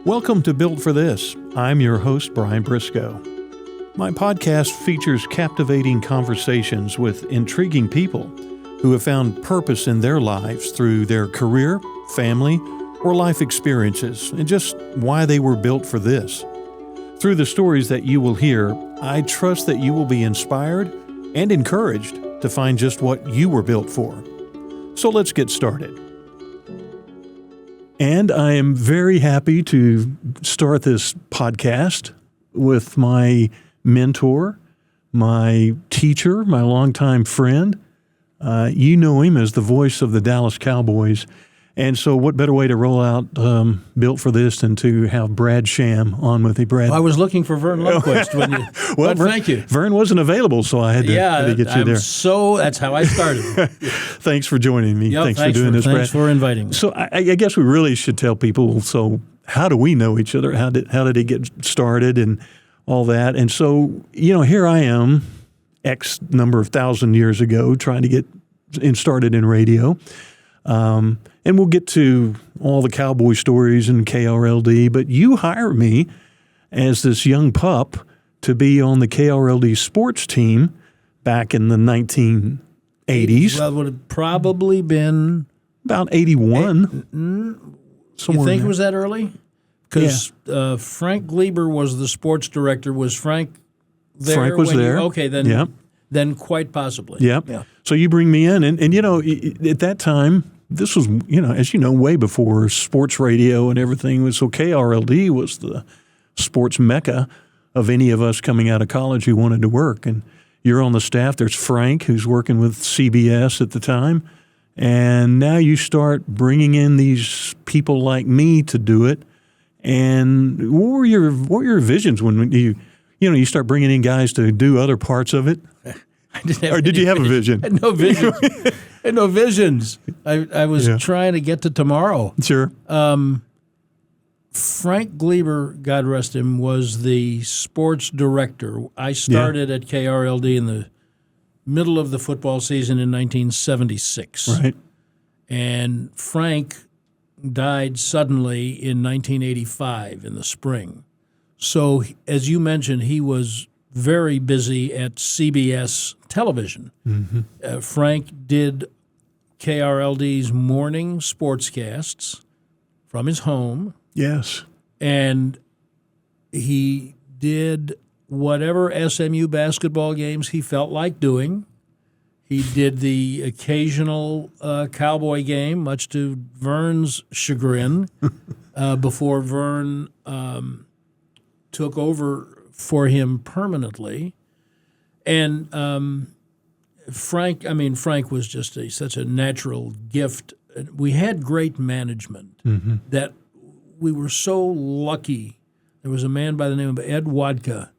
Welcome to Built for This. I'm your host, Brian Briscoe. My podcast features captivating conversations with intriguing people who have found purpose in their lives through their career, family, or life experiences, and just why they were built for this. Through the stories that you will hear, I trust that you will be inspired and encouraged to find just what you were built for. So let's get started. And I am very happy to start this podcast with my mentor, my teacher, my longtime friend. You know him as the voice of the Dallas Cowboys. And so what better way to roll out Built for This than to have Brad Sham on with me, Brad? I was looking for Verne Lundquist when you. Well, thank you. Verne wasn't available, so I had to get you there. So that's how I started. Thanks for joining me. Yep, thanks for doing this, Brad. Thanks for inviting me. So I guess we really should tell people, so how do we know each other? How did it get started and all that? And so, here I am, X number of thousand years ago, trying to get started in radio. And we'll get to all the cowboy stories and KRLD, but you hired me as this young pup to be on the KRLD sports team back in the 1980s. Well, it would have probably been about 81. You think it was that early? Because Frank Gleber was the sports director. Was Frank there? Frank was there. Okay, then. Yep. Then quite possibly. Yep. Yeah. So you bring me in, and at that time, this was, as you know, way before sports radio and everything was. So KRLD was the sports mecca of any of us coming out of college who wanted to work. And you're on the staff. There's Frank, who's working with CBS at the time. And now you start bringing in these people like me to do it. And what were your visions when you start bringing in guys to do other parts of it? Did you have a vision? I had no vision. I had no visions. I was trying to get to tomorrow. Sure. Frank Gleber, God rest him, was the sports director. I started at KRLD in the middle of the football season in 1976. Right. And Frank died suddenly in 1985 in the spring. So, as you mentioned, he was very busy at CBS television. Mm-hmm. Frank did KRLD's morning sportscasts from his home. Yes. And he did whatever SMU basketball games he felt like doing. He did the occasional Cowboy game, much to Verne's chagrin, before Verne took over for him permanently. And Frank was just such a natural gift. We had great management that we were so lucky. There was a man by the name of Ed Wodka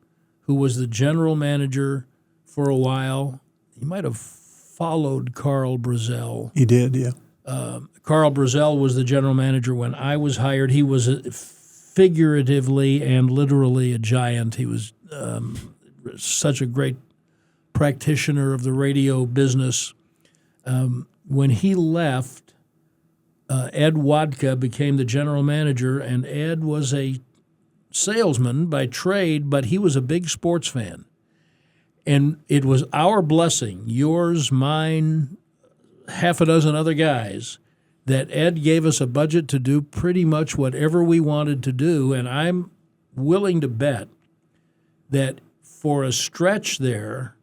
who was the general manager for a while. He might have followed Carl Brazell. He did, yeah. Carl Brazell was the general manager when I was hired. He was figuratively and literally a giant. He was such a great practitioner of the radio business. When he left, Ed Wodka became the general manager, and Ed was a salesman by trade, but he was a big sports fan. And it was our blessing, yours, mine, half a dozen other guys, that Ed gave us a budget to do pretty much whatever we wanted to do, and I'm willing to bet that for a stretch there,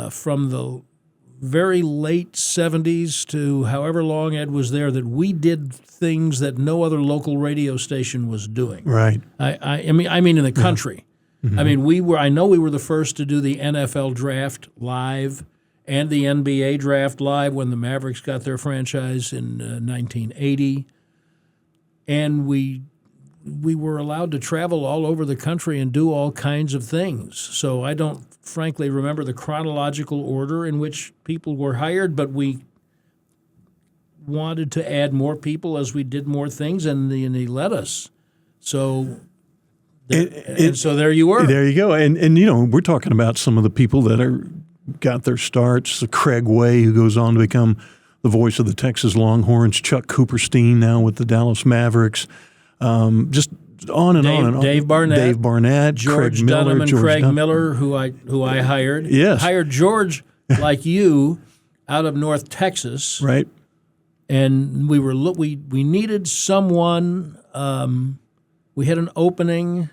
from the very late 70s to however long Ed was there, that we did things that no other local radio station was doing. Right. I mean in the country. Mm-hmm. I mean, I know we were the first to do the NFL draft live and the NBA draft live when the Mavericks got their franchise in 1980. And we were allowed to travel all over the country and do all kinds of things. So I don't, frankly, remember the chronological order in which people were hired, but we wanted to add more people as we did more things, and he let us. So so there you were. There you go. And we're talking about some of the people that got their starts. Craig Way, who goes on to become the voice of the Texas Longhorns. Chuck Cooperstein now with the Dallas Mavericks. Just on and on and on. Dave Barnett, George Craig Miller, Dunham, and George Craig Dunham. Miller, who I hired. Yes. Hired George, like you, out of North Texas. Right. And we needed someone. We had an opening.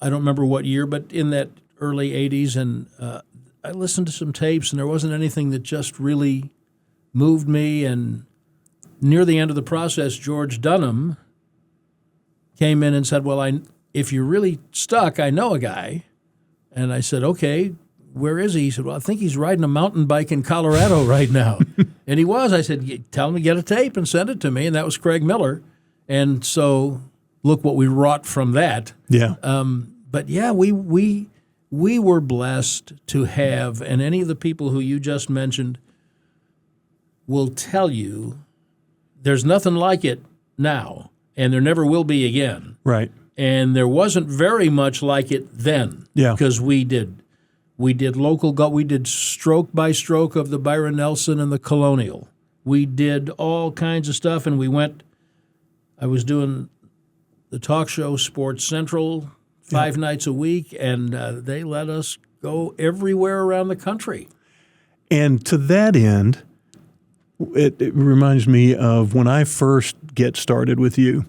I don't remember what year, but in that early 80s, and I listened to some tapes, and there wasn't anything that just really moved me. And near the end of the process, George Dunham came in and said, well, if you're really stuck, I know a guy. And I said, okay, where is he? He said, well, I think he's riding a mountain bike in Colorado right now. And he was. I said, tell him to get a tape and send it to me. And that was Craig Miller. And so look what we wrought from that. Yeah. But yeah, we were blessed to have, and any of the people who you just mentioned will tell you there's nothing like it now, and there never will be again. Right. And there wasn't very much like it then. Yeah. Because we did local golf. We did stroke by stroke of the Byron Nelson and the Colonial. We did all kinds of stuff, and I was doing the talk show Sports Central 5 nights a week, and they let us go everywhere around the country. And to that end, it reminds me of when I first get started with you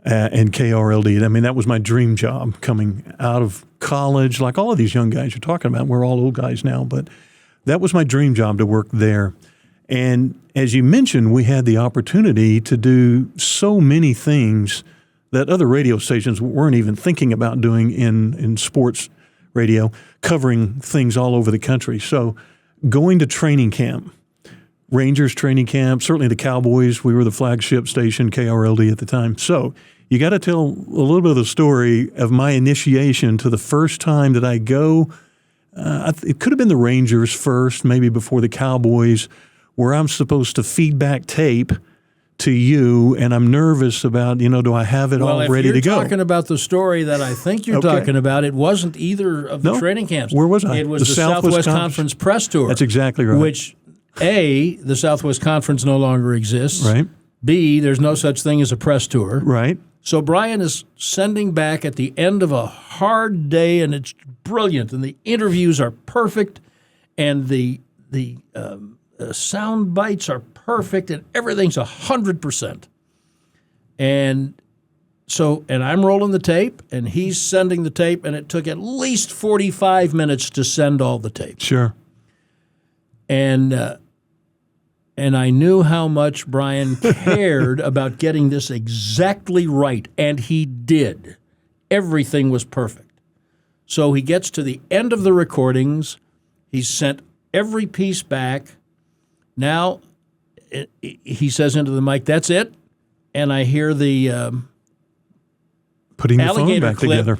and KRLD. I mean, that was my dream job coming out of college, like all of these young guys you're talking about. We're all old guys now, but that was my dream job to work there. And as you mentioned, we had the opportunity to do so many things that other radio stations weren't even thinking about doing in sports radio, covering things all over the country. So going to training camp, Rangers training camp, certainly the Cowboys, we were the flagship station, KRLD at the time. So you got to tell a little bit of the story of my initiation to the first time that I go. It could have been the Rangers first, maybe before the Cowboys, where I'm supposed to feed back tape to you, and I'm nervous about, do I have it all ready to go? Well, if you're talking about the story that I think you're talking about, it wasn't either of the training camps. Where was I? It was the Southwest Conference Press Tour. That's exactly right. Which, A, the Southwest Conference no longer exists. Right. B, there's no such thing as a press tour. Right. So Brian is sending back at the end of a hard day, and it's brilliant, and the interviews are perfect, and the sound bites are perfect, and everything's 100%. And I'm rolling the tape, and he's sending the tape, and it took at least 45 minutes to send all the tape. Sure. And I knew how much Brian cared about getting this exactly right, and he did. Everything was perfect. So he gets to the end of the recordings. He's sent every piece back. Now, he says into the mic, "That's it," and I hear the putting the phone back together.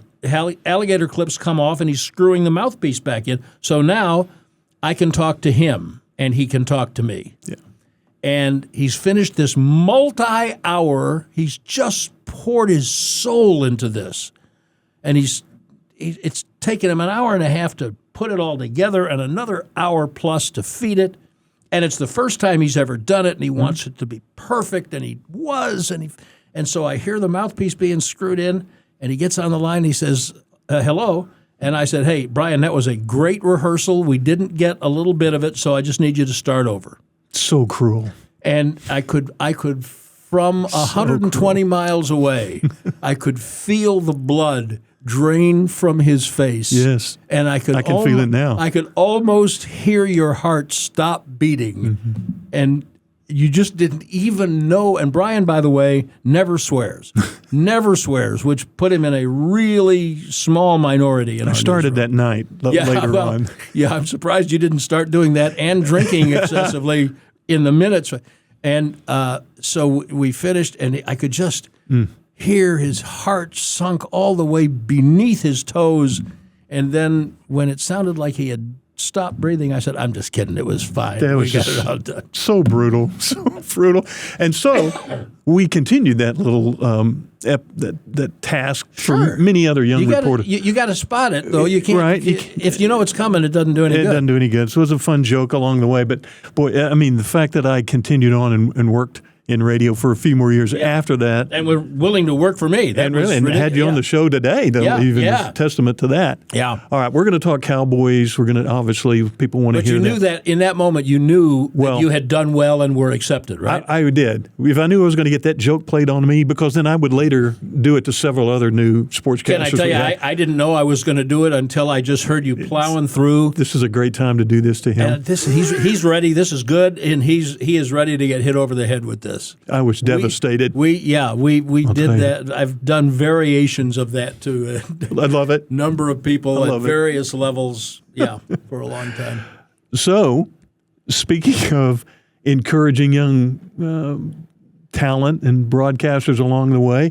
Alligator clips come off, and he's screwing the mouthpiece back in. So now I can talk to him, and he can talk to me. Yeah. And he's finished this multi-hour. He's just poured his soul into this, and it's taken him an hour and a half to put it all together, and another hour plus to feed it. And it's the first time he's ever done it, and he wants it to be perfect, and he was. And so I hear the mouthpiece being screwed in, and he gets on the line, and he says, hello. And I said, hey, Brian, that was a great rehearsal. We didn't get a little bit of it, so I just need you to start over. So cruel. And I could from 120 miles away, I could feel the blood drain from his face. Yes. And I can feel it now. I could almost hear your heart stop beating. Mm-hmm. And you just didn't even know. And Brian, by the way, never swears. Never swears, which put him in a really small minority in our started newsroom. that night later on. Yeah, I'm surprised you didn't start doing that and drinking excessively in the minutes. And so we finished, and I could just hear his heart sunk all the way beneath his toes. And then when it sounded like he had stopped breathing, I said, I'm just kidding. It was fine. That was just so brutal, so brutal. And so we continued that little that task for many other young reporters. You got to spot it, though. You can't. Right. If you know it's coming, it doesn't do any good. It doesn't do any good. So it was a fun joke along the way. But, boy, I mean, the fact that I continued on and worked in radio for a few more years after that. And were willing to work for me. That And was really, and had you on the show today, though, even is testament to that. Yeah. All right, we're going to talk Cowboys. We're going to, obviously, people want to hear that. But you knew that in that moment, you knew that you had done well and were accepted, right? I did. If I knew I was going to get that joke played on me, because then I would later do it to several other new sportscasters. Can I tell you, I didn't know I was going to do it until I just heard you plowing through. This is a great time to do this to him. He's ready. This is good, and he is ready to get hit over the head with this. I was devastated. We did that. I've done variations of that to I love it. Number of people at various levels. Yeah, for a long time. So, speaking of encouraging young talent and broadcasters along the way,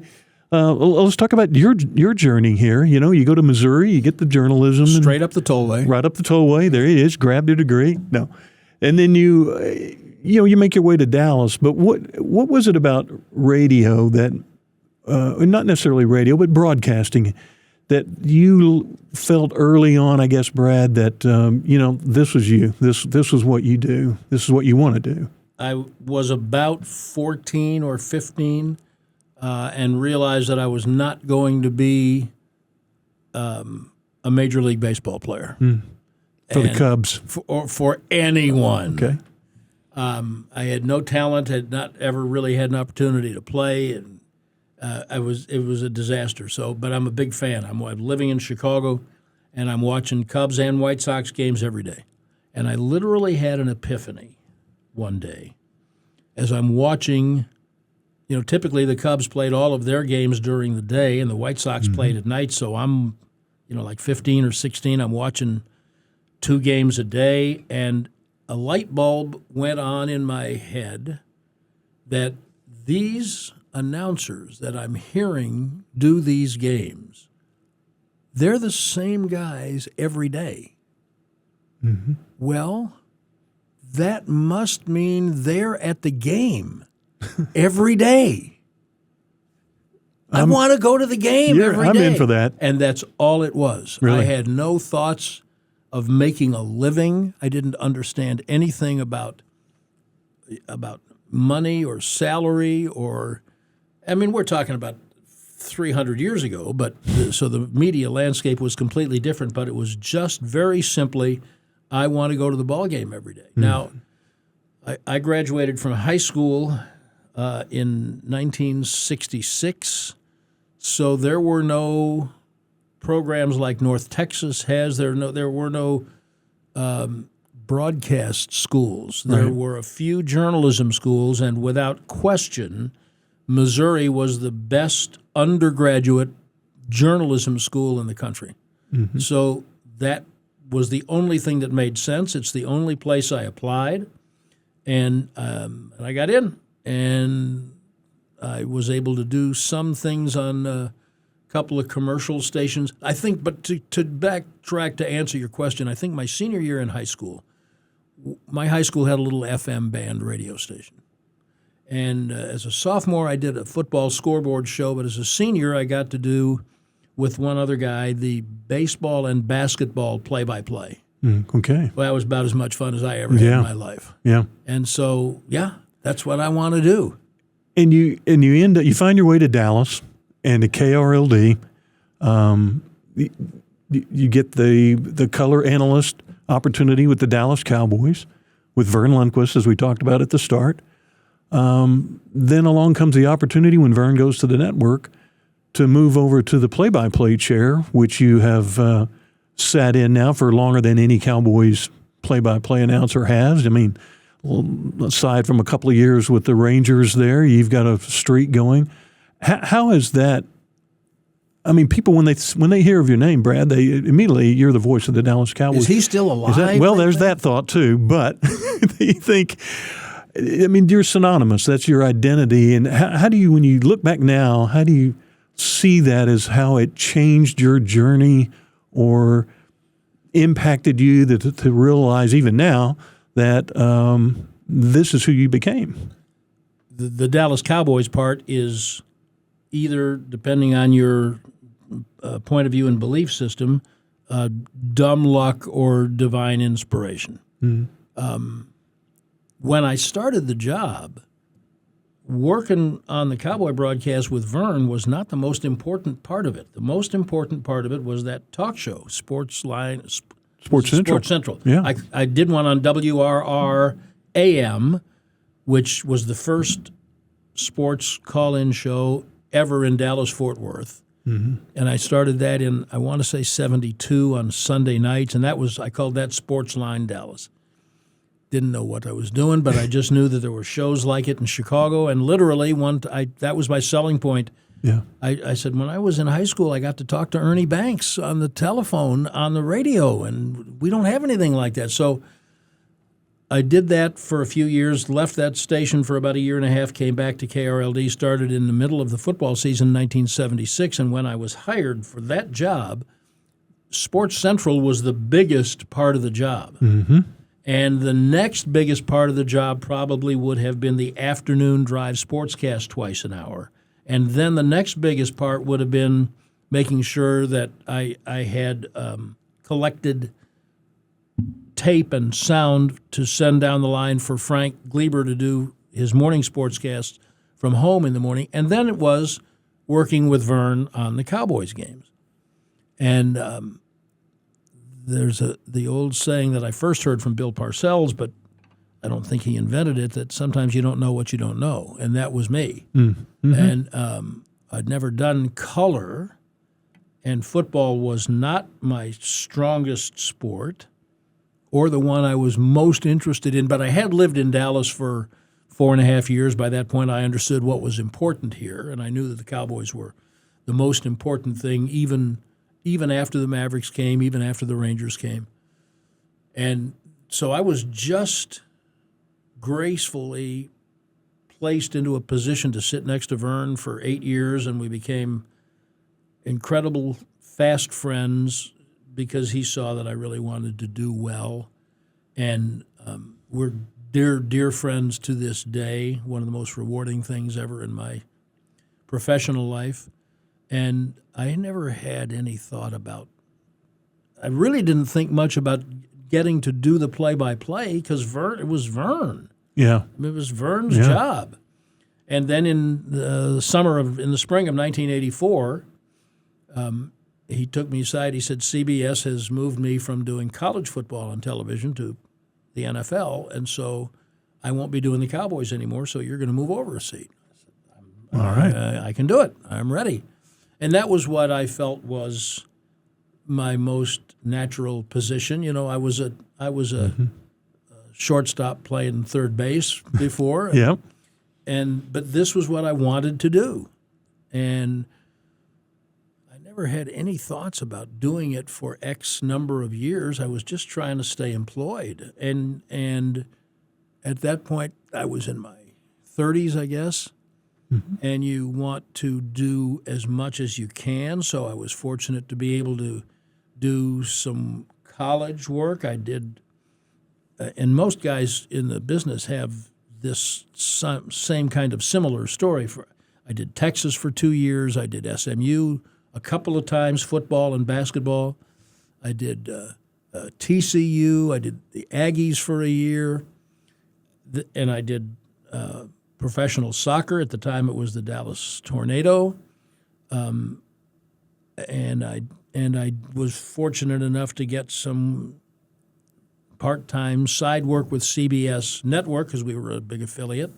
let's talk about your journey here. You know, you go to Missouri, you get the journalism. Straight up the tollway. Right up the tollway. There it is. Grab your degree. No. And then you make your way to Dallas. But what was it about radio that, not necessarily radio, but broadcasting, that you felt early on, I guess, Brad, that, this was you. This was what you do. This is what you want to do. I was about 14 or 15 and realized that I was not going to be a Major League Baseball player. For the Cubs. For anyone. Okay. I had no talent, had not ever really had an opportunity to play, and it was a disaster. But I'm a big fan. I'm living in Chicago, and I'm watching Cubs and White Sox games every day. And I literally had an epiphany one day as I'm watching. Typically the Cubs played all of their games during the day, and the White Sox played at night. So I'm, like 15 or 16. I'm watching 2 games a day, and a light bulb went on in my head that these announcers that I'm hearing do these games, they're the same guys every day. Mm-hmm. Well, that must mean they're at the game every day. I want to go to the game every day. I'm in for that. And that's all it was. Really? I had no thoughts of making a living. I didn't understand anything about money or salary we're talking about 300 years ago, but so the media landscape was completely different, but it was just very simply, I want to go to the ball game every day. Now, I graduated from high school in 1966, so there were no programs like North Texas has. There were no broadcast schools. There were a few journalism schools, and without question, Missouri was the best undergraduate journalism school in the country. Mm-hmm. So that was the only thing that made sense. It's the only place I applied, and I got in, and I was able to do some things on a couple of commercial stations. I think, but to backtrack to answer your question, I think my senior year in high school, my high school had a little FM band radio station. And as a sophomore, I did a football scoreboard show, but as a senior, I got to do, with one other guy, the baseball and basketball play-by-play. Okay. Well, that was about as much fun as I ever had in my life. Yeah. And so, that's what I want to do. And you find your way to Dallas and to KRLD. You get the color analyst opportunity with the Dallas Cowboys, with Verne Lundquist, as we talked about at the start. Then along comes the opportunity when Verne goes to the network to move over to the play-by-play chair, which you have sat in now for longer than any Cowboys play-by-play announcer has. I mean, aside from a couple of years with the Rangers there, you've got a streak going. How is that? I mean, people, when they hear of your name, Brad, they immediately, you're the voice of the Dallas Cowboys. Is he still alive? There's that thought too, but you think, I mean, you're synonymous. That's your identity. And how do you, when you look back now, how do you see that as how it changed your journey or impacted you to realize even now that this is who you became? The Dallas Cowboys part is either, depending on your point of view and belief system, dumb luck or divine inspiration. Mm-hmm. When I started the job, working on the Cowboy broadcast with Verne was not the most important part of it. The most important part of it was that talk show, Sports Central. Sports Central. Yeah. I did one on WRR AM, which was the first sports call-in show ever in Dallas-Fort Worth. Mm-hmm. And I started that in, I want to say, 72 on Sunday nights, and I called that Sports Line Dallas. Didn't know what I was doing, but I just knew that there were shows like it in Chicago, and literally that was my selling point. Yeah. I said, when I was in high school, I got to talk to Ernie Banks on the telephone, on the radio, and we don't have anything like that. So I did that for a few years, left that station for about a year and a half, came back to KRLD, started in the middle of the football season in 1976, and when I was hired for that job, Sports Central was the biggest part of the job. Mm-hmm. And the next biggest part of the job probably would have been the afternoon drive sportscast twice an hour. And then the next biggest part would have been making sure that I had collected tape and sound to send down the line for Frank Gleber to do his morning sportscast from home in the morning. And then it was working with Verne on the Cowboys games. And there's the old saying that I first heard from Bill Parcells, but I don't think he invented it, that sometimes you don't know what you don't know, and that was me. Mm-hmm. And I'd never done color, and football was not my strongest sport or the one I was most interested in, but I had lived in Dallas for 4.5 years. By that point, I understood what was important here, and I knew that the Cowboys were the most important thing, even after the Mavericks came, even after the Rangers came. And so I was just gracefully placed into a position to sit next to Verne for 8 years, and we became incredible fast friends because he saw that I really wanted to do well. And we're dear, dear friends to this day, one of the most rewarding things ever in my professional life. And I never had any thought about – I really didn't think much about getting to do the play-by-play because it was Verne. Yeah. It was Verne's job. And then in the spring of 1984, he took me aside. He said, CBS has moved me from doing college football on television to the NFL, and so I won't be doing the Cowboys anymore, so you're going to move over a seat. I said, all right. I can do it. I'm ready. And that was what I felt was my most natural position. You know, I was a shortstop playing third base before. Yeah. But this was what I wanted to do. And I never had any thoughts about doing it for X number of years. I was just trying to stay employed. And at that point, I was in my 30s, I guess. Mm-hmm. And you want to do as much as you can. So I was fortunate to be able to do some college work. I did, and most guys in the business have this same kind of similar story. I did Texas for 2 years. I did SMU a couple of times, football and basketball. I did TCU. I did the Aggies for a year. And I did professional soccer. At the time, it was the Dallas Tornado. And I was fortunate enough to get some part-time side work with CBS Network because we were a big affiliate.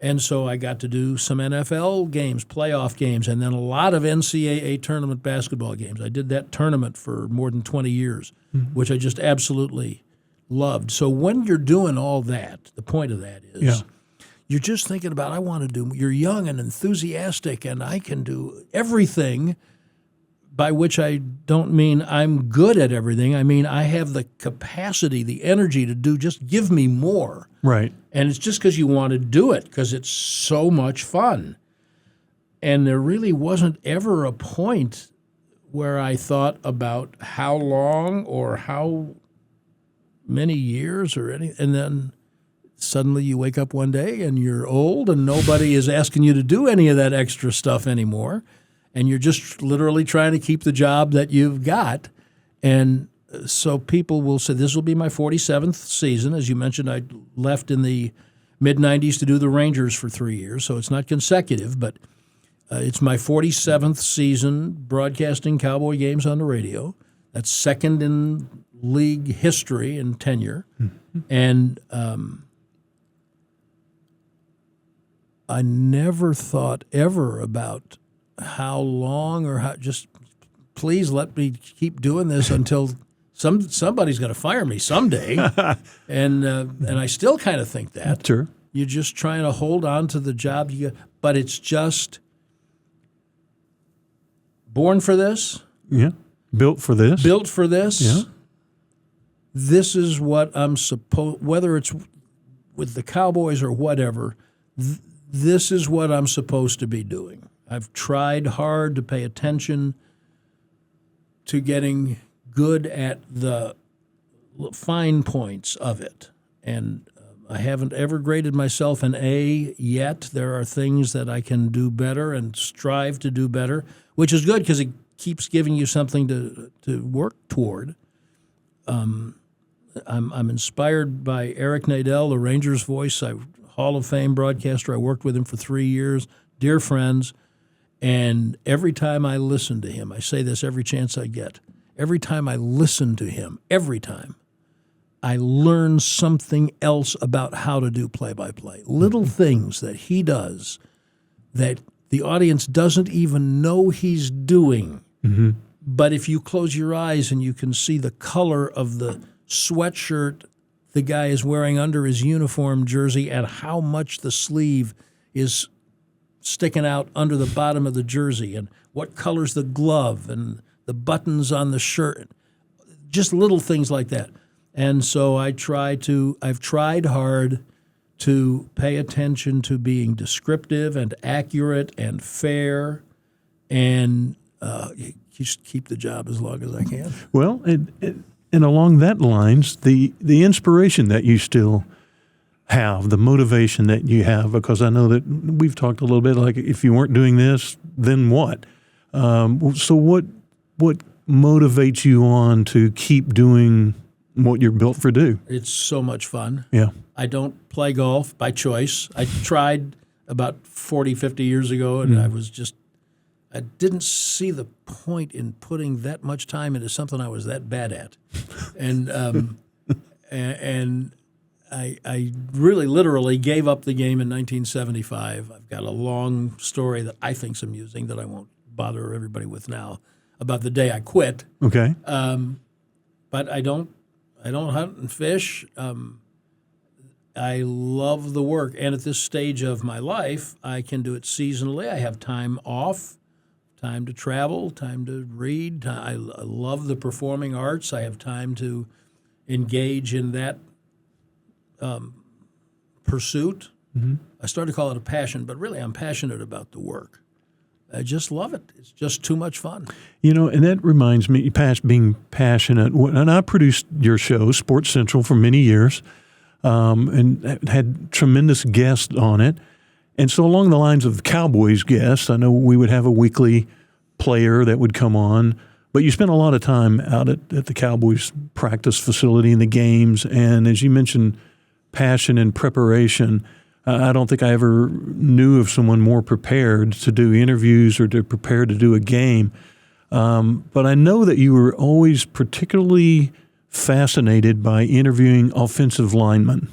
And so I got to do some NFL games, playoff games, and then a lot of NCAA tournament basketball games. I did that tournament for more than 20 years, which I just absolutely loved. So when you're doing all that, the point of that is you're just thinking about, you're young and enthusiastic, and I can do everything, by which I don't mean I'm good at everything. I mean I have the capacity, the energy to do, just give me more. Right. And it's just because you want to do it, because it's so much fun. And there really wasn't ever a point where I thought about how long or how many years or anything. And then suddenly you wake up one day and you're old and nobody is asking you to do any of that extra stuff anymore. And you're just literally trying to keep the job that you've got. And so people will say, this will be my 47th season. As you mentioned, I left in the mid-'90s to do the Rangers for 3 years, so it's not consecutive, but it's my 47th season broadcasting Cowboy games on the radio. That's second in league history and tenure. Mm-hmm. And I never thought ever about how long or how, just please let me keep doing this until somebody's going to fire me someday. and I still kind of think that. Sure. You're just trying to hold on to the job you get, but it's just born for this. Yeah. Built for this. Built for this. Yeah. This is what I'm supposed, whether it's with the Cowboys or whatever, this is what I'm supposed to be doing. I've tried hard to pay attention to getting good at the fine points of it. And I haven't ever graded myself an A yet. There are things that I can do better and strive to do better, which is good because it keeps giving you something to work toward. I'm inspired by Eric Nadel, the Rangers voice, Hall of Fame broadcaster. I worked with him for 3 years, dear friends. And every time I listen to him, I say this every chance I get, every time I listen to him, I learn something else about how to do play-by-play. Little things that he does that the audience doesn't even know he's doing. Mm-hmm. But if you close your eyes and you can see the color of the sweatshirt the guy is wearing under his uniform jersey and how much the sleeve is sticking out under the bottom of the jersey and what color's the glove and the buttons on the shirt, just little things like that. And so I've tried hard to pay attention to being descriptive and accurate and fair and just keep the job as long as I can. Well, and along that lines, the inspiration that you still have, the motivation that you have, because I know that we've talked a little bit like if you weren't doing this, then what? So what motivates you on to keep doing what you're built for do? It's so much fun. Yeah. I don't play golf by choice. I tried about 40, 50 years ago, and I didn't see the point in putting that much time into something I was that bad at. And and I really literally gave up the game in 1975. I've got a long story that I think's amusing that I won't bother everybody with now about the day I quit. Okay. But I don't hunt and fish. I love the work, and at this stage of my life, I can do it seasonally. I have time off, time to travel, time to read. I love the performing arts. I have time to engage in that pursuit. Mm-hmm. I started to call it a passion, but really I'm passionate about the work. I just love it. It's just too much fun. You know, and that reminds me, being passionate. And I produced your show, Sports Central, for many years, and had tremendous guests on it. And so along the lines of the Cowboys guests, I know we would have a weekly player that would come on, but you spent a lot of time out at the Cowboys practice facility in the games. And as you mentioned, passion and preparation. I don't think I ever knew of someone more prepared to do interviews or to prepare to do a game. But I know that you were always particularly fascinated by interviewing offensive linemen,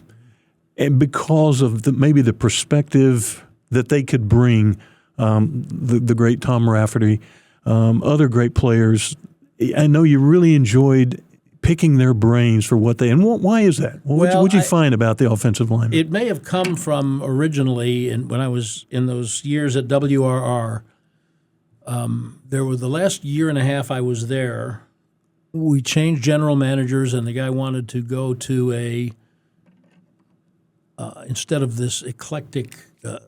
and because of maybe the perspective that they could bring, the great Tom Rafferty, other great players. I know you really enjoyed picking their brains for what they, and why is that? What'd you find about the offensive linemen? It may have come from originally when I was in those years at WRR. There was the last year and a half I was there. We changed general managers, and the guy wanted to go to instead of this eclectic,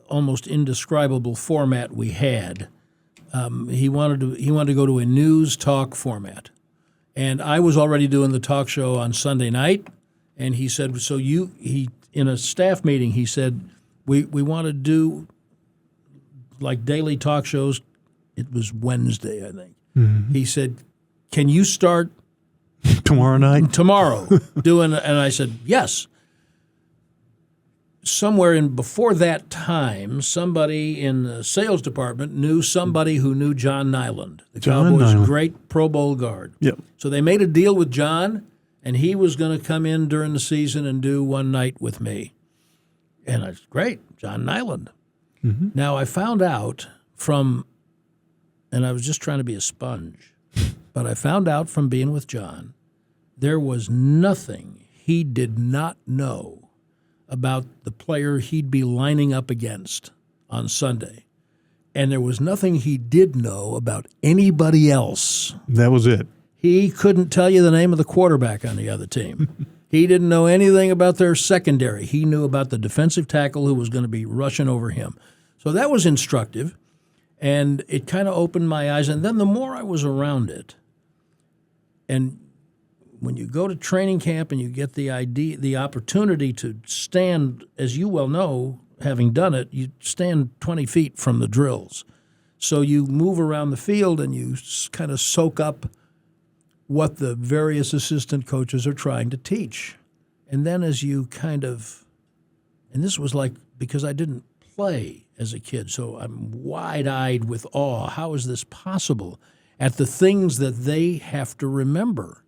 almost indescribable format we had, he wanted to go to a news talk format. And I was already doing the talk show on Sunday night, and he said, in a staff meeting, he said, we want to do like daily talk shows. It was Wednesday, I think. Mm-hmm. He said, can you start tomorrow night? Tomorrow doing, and I said, yes. somewhere before that time, somebody in the sales department knew somebody who knew John Nyland, the Cowboys' great Pro Bowl guard. Yep. So they made a deal with John, and he was going to come in during the season and do one night with me. And I said, great, John Nyland. Mm-hmm. Now, I found out and I was just trying to be a sponge, but I found out from being with John, there was nothing he did not know about the player he'd be lining up against on Sunday. And there was nothing he did know about anybody else. That was it. He couldn't tell you the name of the quarterback on the other team. He didn't know anything about their secondary. He knew about the defensive tackle who was going to be rushing over him. So that was instructive, and it kind of opened my eyes. And then the more I was around it, and when you go to training camp and you get the opportunity to stand, as you well know, having done it, you stand 20 feet from the drills. So you move around the field and you kind of soak up what the various assistant coaches are trying to teach. And then as you and this was like, because I didn't play as a kid, so I'm wide-eyed with awe. How is this possible? At the things that they have to remember.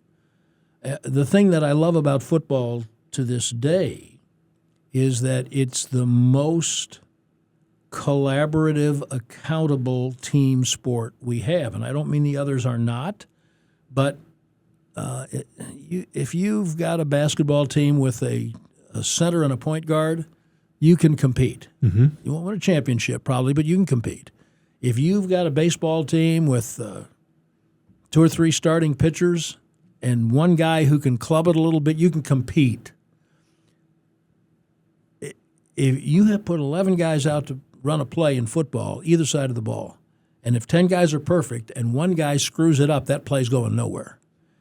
The thing that I love about football to this day is that it's the most collaborative, accountable team sport we have. And I don't mean the others are not, but if you've got a basketball team with a center and a point guard, you can compete. Mm-hmm. You won't win a championship probably, but you can compete. If you've got a baseball team with 2 or 3 starting pitchers and one guy who can club it a little bit, you can compete. If you have put 11 guys out to run a play in football, either side of the ball, and if 10 guys are perfect and one guy screws it up, that play's going nowhere.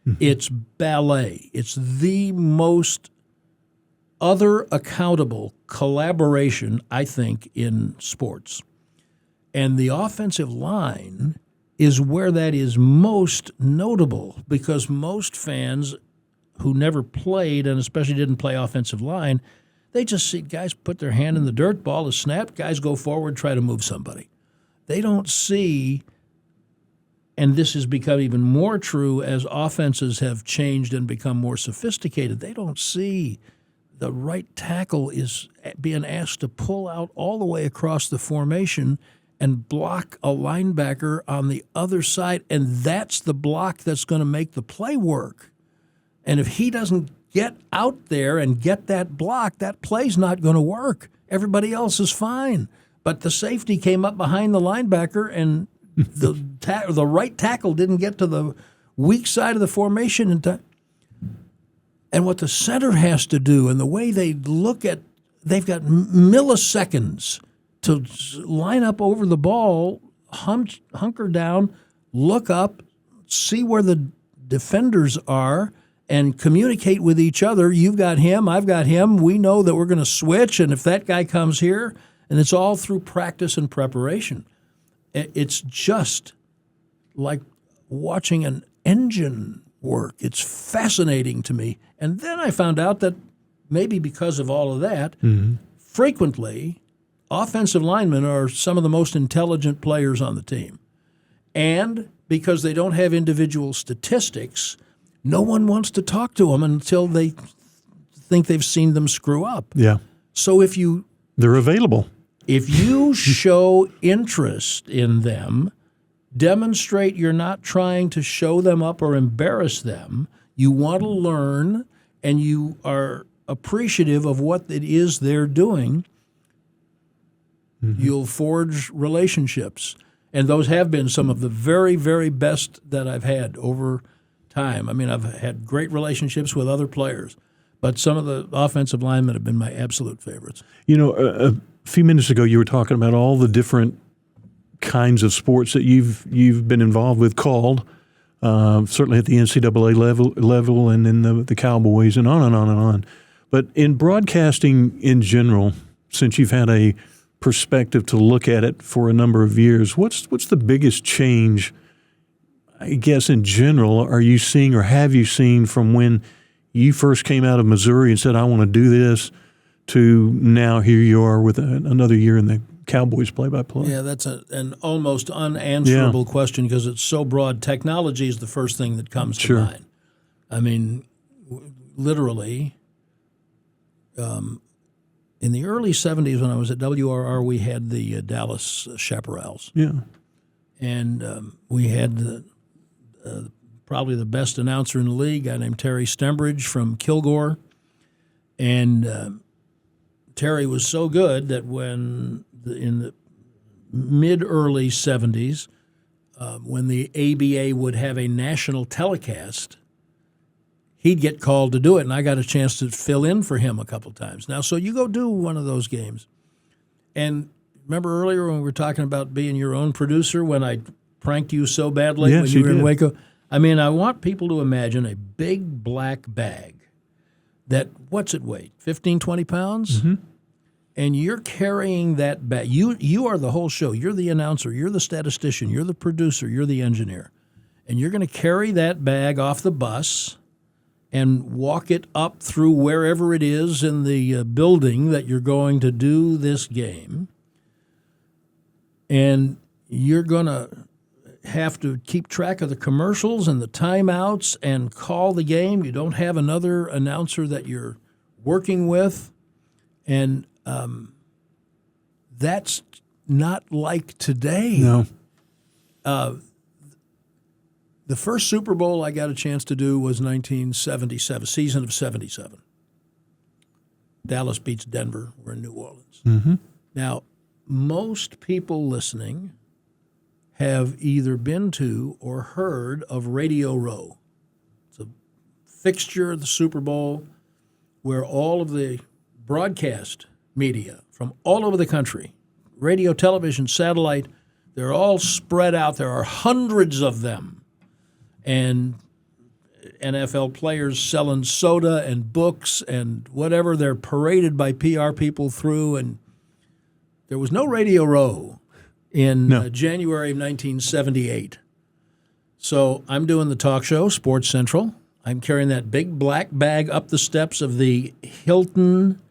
Mm-hmm. It's ballet. It's the most other accountable collaboration, I think, in sports. And the offensive line is where that is most notable, because most fans who never played, and especially didn't play offensive line, they just see guys put their hand in the dirt, ball is snapped, guys go forward, try to move somebody. They don't see, and this has become even more true as offenses have changed and become more sophisticated, they don't see the right tackle is being asked to pull out all the way across the formation and block a linebacker on the other side, and that's the block that's going to make the play work. And if he doesn't get out there and get that block, that play's not going to work. Everybody else is fine. But the safety came up behind the linebacker, and the right tackle didn't get to the weak side of the formation in time. And what the center has to do, and the way they look at, they've got milliseconds to line up over the ball, hunker down, look up, see where the defenders are, and communicate with each other. You've got him, I've got him. We know that we're going to switch, and if that guy comes here, and it's all through practice and preparation. It's just like watching an engine work. It's fascinating to me. And then I found out that maybe because of all of that, frequently offensive linemen are some of the most intelligent players on the team. And because they don't have individual statistics, no one wants to talk to them until they think they've seen them screw up. Yeah. So they're available. If you show interest in them, demonstrate you're not trying to show them up or embarrass them, you want to learn, and you are appreciative of what it is they're doing, you'll forge relationships. And those have been some of the very, very best that I've had over time. I mean, I've had great relationships with other players, but some of the offensive linemen have been my absolute favorites. You know, a few minutes ago you were talking about all the different kinds of sports that you've been involved with, called, certainly at the NCAA level and in the Cowboys, and on and on and on. But in broadcasting in general, since you've had a perspective to look at it for a number of years, what's the biggest change, I guess, in general, are you seeing or have you seen from when you first came out of Missouri and said, I want to do this, to now here you are with another year in the Cowboys play-by-play. Yeah, that's an almost unanswerable question because it's so broad. Technology is the first thing that comes to mind. I mean, literally, in the early 70s when I was at WRR, we had the Dallas Chaparrals. Yeah. And we had probably the best announcer in the league, a guy named Terry Stembridge from Kilgore. And Terry was so good that when in the mid-early 70s, when the ABA would have a national telecast, he'd get called to do it, and I got a chance to fill in for him a couple times. Now, so you go do one of those games. And remember earlier when we were talking about being your own producer when I pranked you so badly when you were in Waco? I mean, I want people to imagine a big black bag that, what's it weigh, 15, 20 pounds? Mm-hmm. And you're carrying that bag. You are the whole show. You're the announcer. You're the statistician. You're the producer. You're the engineer. And you're going to carry that bag off the bus and walk it up through wherever it is in the building that you're going to do this game. And you're going to have to keep track of the commercials and the timeouts and call the game. You don't have another announcer that you're working with. And that's not like today. No. The first Super Bowl I got a chance to do was 1977, season of 77. Dallas beats Denver. We're in New Orleans. Mm-hmm. Now, most people listening have either been to or heard of Radio Row. It's a fixture of the Super Bowl where all of the broadcast media from all over the country, radio, television, satellite, they're all spread out. There are hundreds of them. And NFL players selling soda and books and whatever. They're paraded by PR people through. And there was no Radio Row in January of 1978. So I'm doing the talk show, Sports Central. I'm carrying that big black bag up the steps of the Hilton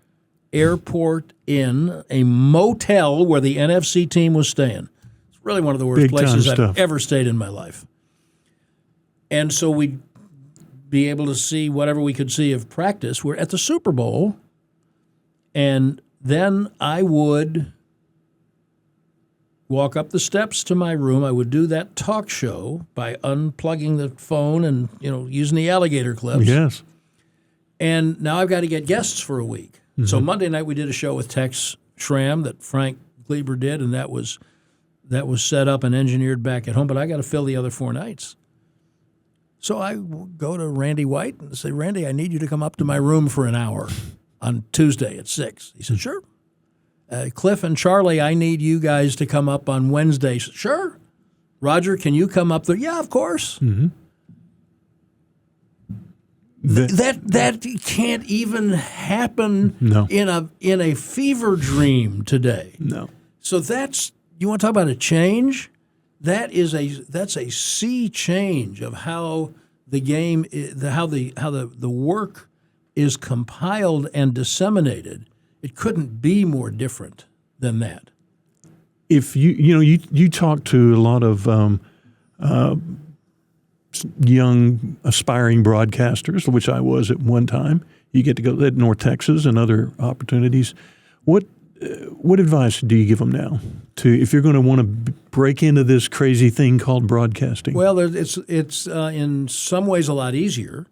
Airport Inn, a motel where the NFC team was staying. It's really one of the worst places I've ever stayed in my life. And so we'd be able to see whatever we could see of practice. We're at the Super Bowl, and then I would walk up the steps to my room. I would do that talk show by unplugging the phone and, using the alligator clips. Yes. And now I've got to get guests for a week. Mm-hmm. So Monday night we did a show with Tex Schramm that Frank Gleber did, and that was set up and engineered back at home. But I got to fill the other 4 nights. So I go to Randy White and say, Randy, I need you to come up to my room for an hour on Tuesday at 6. He said, sure. Cliff and Charlie, I need you guys to come up on Wednesday. Said, sure. Roger, can you come up there? Yeah, of course. Mm-hmm. That can't even happen in a fever dream today. No. So you want to talk about a change? That's a sea change of how the game, how the work is compiled and disseminated. It couldn't be more different than that. If you talk to a lot of young aspiring broadcasters, which I was at one time, you get to go to North Texas and other opportunities. What advice do you give them now if you're going to want to break into this crazy thing called broadcasting? Well, it's in some ways a lot easier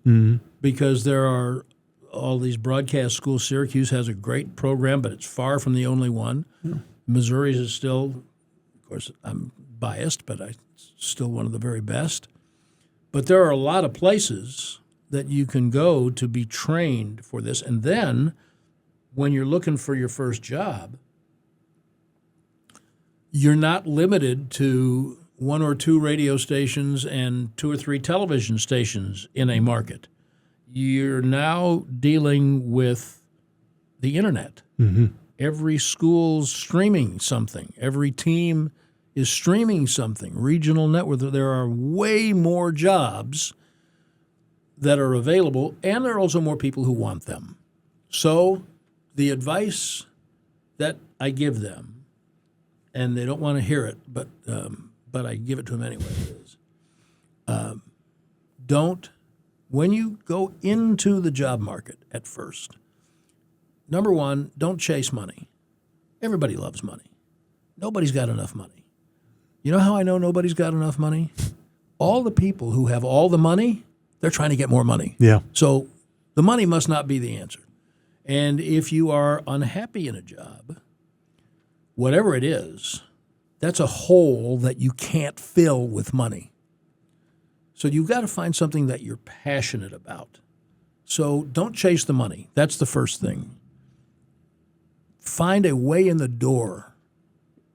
because there are all these broadcast schools. Syracuse has a great program, but it's far from the only one. Yeah. Missouri's is still, of course, I'm biased, but it's still one of the very best. But there are a lot of places that you can go to be trained for this. And then when you're looking for your first job, you're not limited to 1 or 2 radio stations and 2 or 3 television stations in a market. You're now dealing with the internet. Mm-hmm. Every school's streaming something. Every team is streaming something. Regional network. There are way more jobs that are available, and there are also more people who want them. So the advice that I give them, and they don't want to hear it, but I give it to them anyway, is when you go into the job market at first, number one, don't chase money. Everybody loves money. Nobody's got enough money. You know how I know nobody's got enough money? All the people who have all the money, they're trying to get more money. Yeah. So the money must not be the answer. And if you are unhappy in a job, whatever it is, that's a hole that you can't fill with money. So you've got to find something that you're passionate about. So don't chase the money. That's the first thing. Find a way in the door.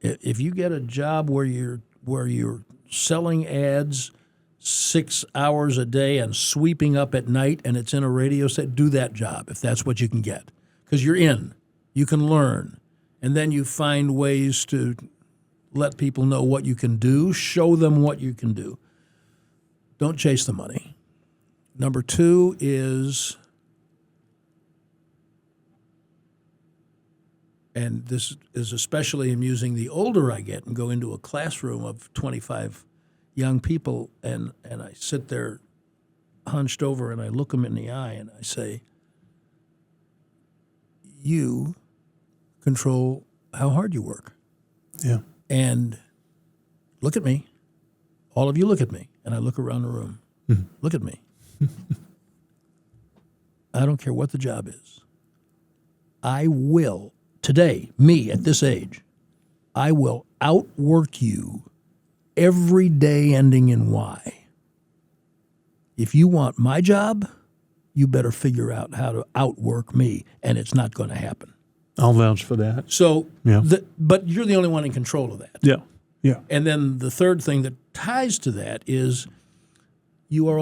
If you get a job where you're selling ads 6 hours a day and sweeping up at night and it's in a radio set, do that job if that's what you can get. Because you're in. You can learn. And then you find ways to let people know what you can do, show them what you can do. Don't chase the money. Number two is, and this is especially amusing the older I get and go into a classroom of 25 young people and I sit there hunched over and I look them in the eye and I say, you control how hard you work. Yeah. And look at me. All of you look at me. And I look around the room. Mm-hmm. Look at me. I don't care what the job is. I will, today, me at this age, I will outwork you every day ending in Y. If you want my job, you better figure out how to outwork me, and it's not going to happen. I'll vouch for that. So, yeah. But you're the only one in control of that. Yeah, yeah. And then the third thing that ties to that is you are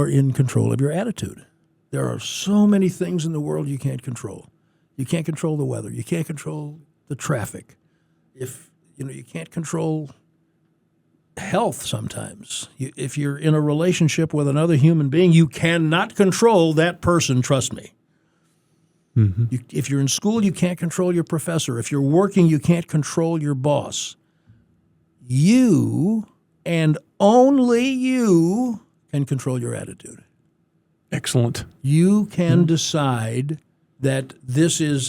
in control of your attitude. There are so many things in the world you can't control. You can't control the weather. You can't control the traffic. You can't control health sometimes. If you're in a relationship with another human being, you cannot control that person, trust me. Mm-hmm. If you're in school, you can't control your professor. If you're working, you can't control your boss. You and only you can control your attitude. Excellent. You can decide that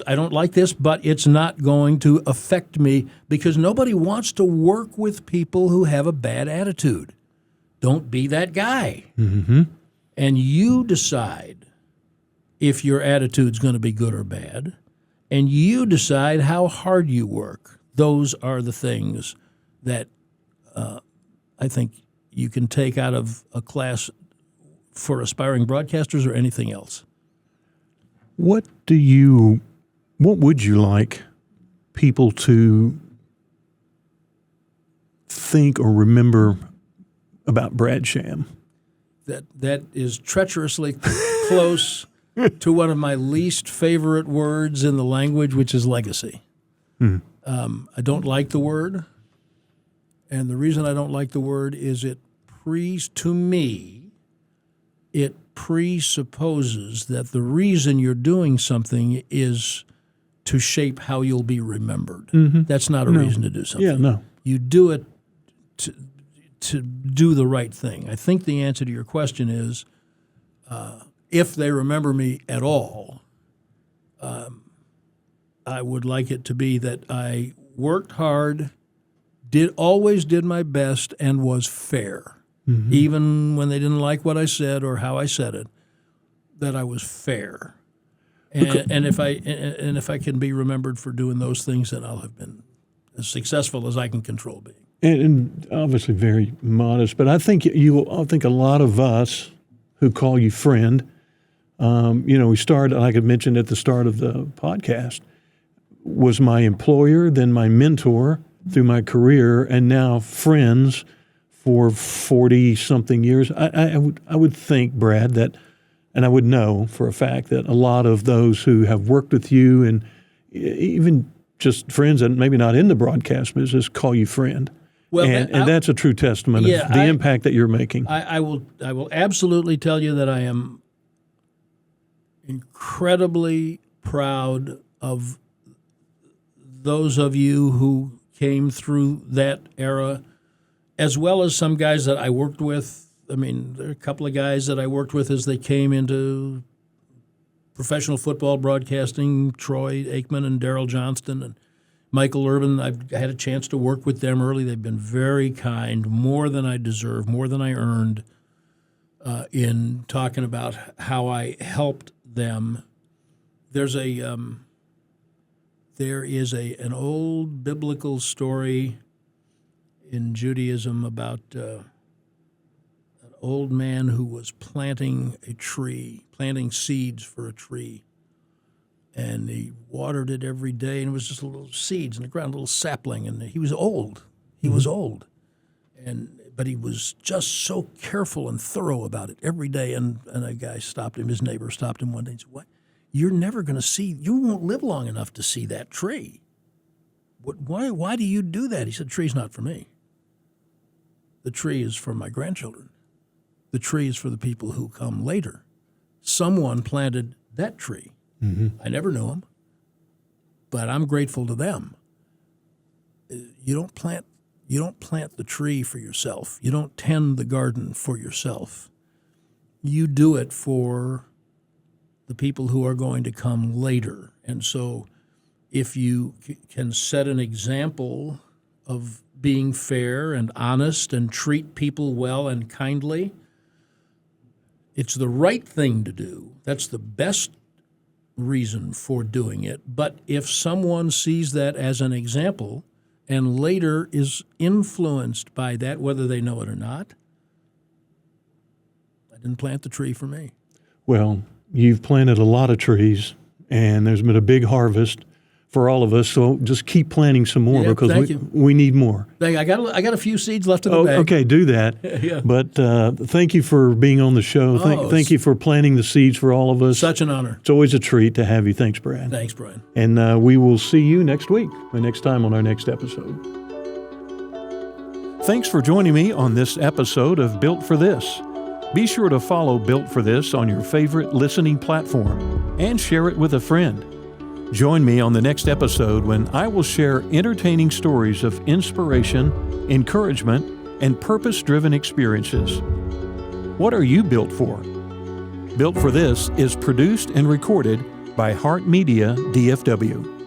I don't like this, but it's not going to affect me, because nobody wants to work with people who have a bad attitude. Don't be that guy. Mm-hmm. And you decide if your attitude's going to be good or bad, and you decide how hard you work. Those are the things that I think you can take out of a class for aspiring broadcasters or anything else. What would you like people to think or remember about Brad Sham? That is treacherously close to one of my least favorite words in the language, which is legacy. I don't like the word, and the reason I don't like the word is it presupposes that the reason you're doing something is to shape how you'll be remembered. Mm-hmm. That's not a reason to do something. Yeah, no. You do it to do the right thing. I think the answer to your question is, if they remember me at all, I would like it to be that I worked hard, always did my best, and was fair. Mm-hmm. Even when they didn't like what I said or how I said it, that I was fair. And if I can be remembered for doing those things, then I'll have been as successful as I can control being. And obviously very modest, but I think a lot of us who call you friend, we started, like I mentioned at the start of the podcast, was my employer, then my mentor through my career, and now friends for 40-something years. I would think, Brad, that, and I would know for a fact that a lot of those who have worked with you and even just friends that maybe not in the broadcast business call you friend. Well, and that's a true testament of the impact that you're making. I will absolutely tell you that I am incredibly proud of those of you who came through that era, as well as some guys that I worked with. I mean, there are a couple of guys that I worked with as they came into professional football broadcasting, Troy Aikman and Darrell Johnston and Michael Urban. I've had a chance to work with them early. They've been very kind, more than I deserve, more than I earned, in talking about how I helped them. There is an old biblical story in Judaism about an old man who was planting seeds for a tree. And he watered it every day, and it was just little seeds in the ground, little sapling. And he was old. He was old. But he was just so careful and thorough about it every day. And a guy stopped him, his neighbor stopped him one day and said, "What? You're never going to see, you won't live long enough to see that tree. Why do you do that?" He said, "The tree's not for me. The tree is for my grandchildren. The tree is for the people who come later. Someone planted that tree. I never knew them, but I'm grateful to them. You don't plant the tree for yourself. You don't tend the garden for yourself. You do it for the people who are going to come later. And so if you can set an example of being fair and honest and treat people well and kindly, it's the right thing to do. That's the best reason for doing it. But if someone sees that as an example and later is influenced by that, whether they know it or not, I didn't plant the tree for me. Well, you've planted a lot of trees, and there's been a big harvest for all of us. So just keep planting some more because we need more. I got a few seeds left in the bag. Okay, do that. Yeah. But thank you for being on the show. Thank you for planting the seeds for all of us. Such an honor. It's always a treat to have you. Thanks, Brad. Thanks, Brian. And we will see you next week, the next time on our next episode. Thanks for joining me on this episode of Built for This. Be sure to follow Built for This on your favorite listening platform and share it with a friend. Join me on the next episode when I will share entertaining stories of inspiration, encouragement, and purpose-driven experiences. What are you built for? Built for This is produced and recorded by Heart Media DFW.